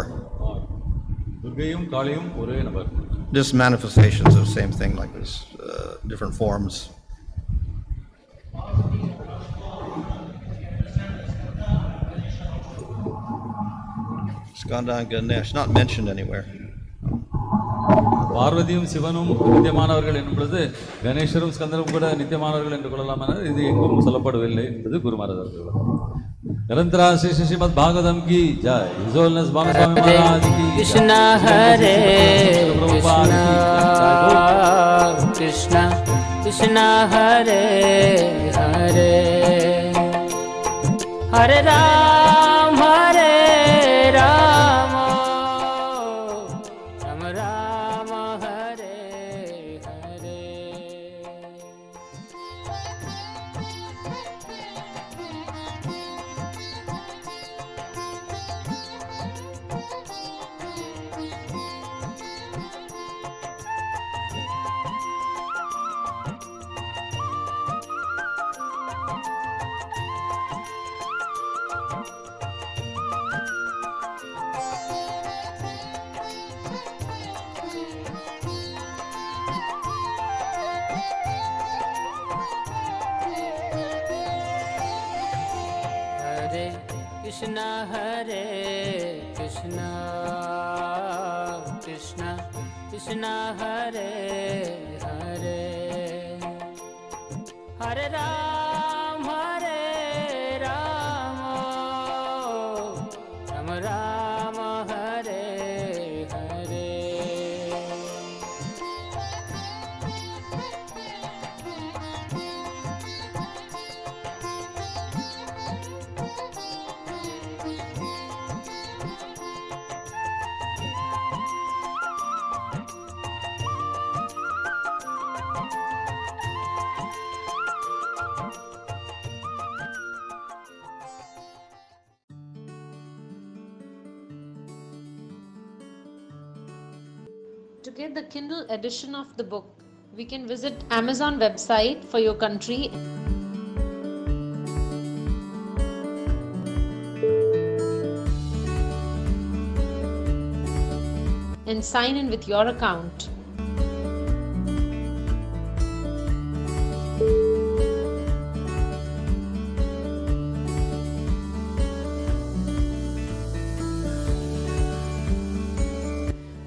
B: துர்கையும் காளியும் ஒரே நபர்.
A: Just manifestations of the same thing, like this, different forms. Skanda and Ganesh, not mentioned anywhere.
B: பார்வதியும் சிவனும் நித்தியமானவர்கள் என்னும் பொழுது கணேசரும் ஸ்கந்தரும் கூட நித்தியமானவர்கள் என்று கொள்ளலாம். இது எங்கும் சொல்லப்படவில்லை என்பது குரு மகாராஜ் அவர்கள். निरंतरा श्री श्रीमद् भागवतम की जय। His Holiness Bhanu Swami Maharaj की जय।
G: Krishna Hare
B: Prabhupada की जय।
G: Krishna Krishna Hare Hare Hare Ram Hare Ram Ram Ram Hare Hare Hare Krishna Hare Krishna Krishna Krishna Hare Hare Hare Ram Hare Ram Ram Ram Hare Hare
H: To get the Kindle edition of the book, we can visit Amazon website for your country. And sign in with your account.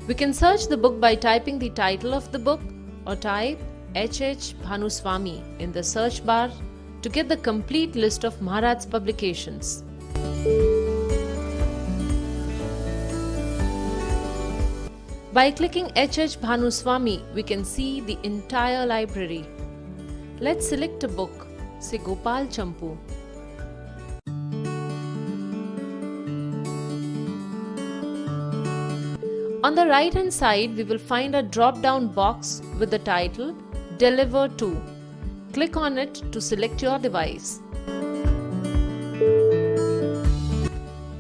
H: We can search the book by typing the title of the book or type H.H. Bhanu Swami in the search bar to get the complete list of Maharaj's publications. By clicking H.H. Bhanu Swami, we can see the entire library. Let's select a book, say Gopal Champu. On the right hand side, we will find a drop down box with the title Deliver to. Click on it to select your device.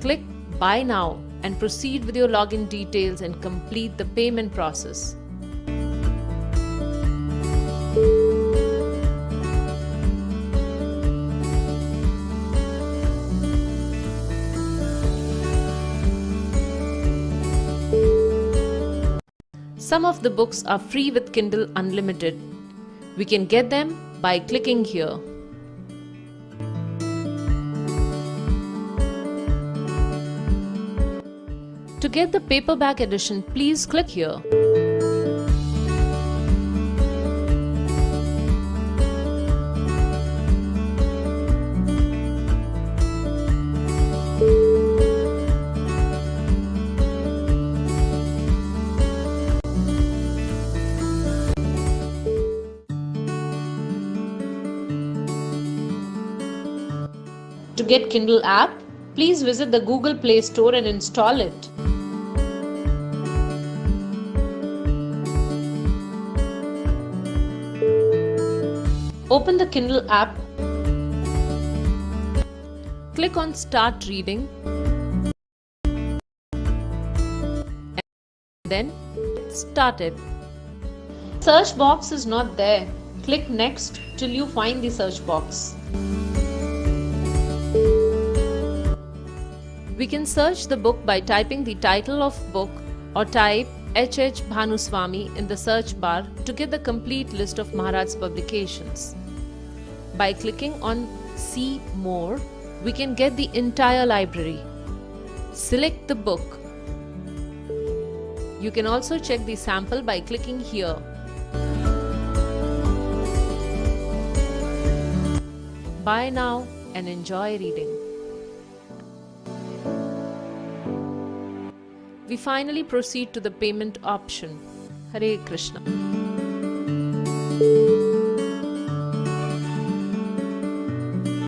H: Click Buy Now and proceed with your login details and complete the payment process. Some of the books are free with Kindle Unlimited. We can get them by clicking here. To get the paperback edition, please click here. To get Kindle app, please visit the Google Play Store and install it. Open the Kindle app. Click on Start Reading. And then start it. Search box is not there. Click Next till you find the search box. We can search the book by typing the title of book or type H.H. Bhanu Swami in the search bar to get the complete list of Maharaj's publications. By clicking on See More, we can get the entire library. Select the book. You can also check the sample by clicking here. Buy now and enjoy reading. We finally proceed to the payment option. Hare Krishna.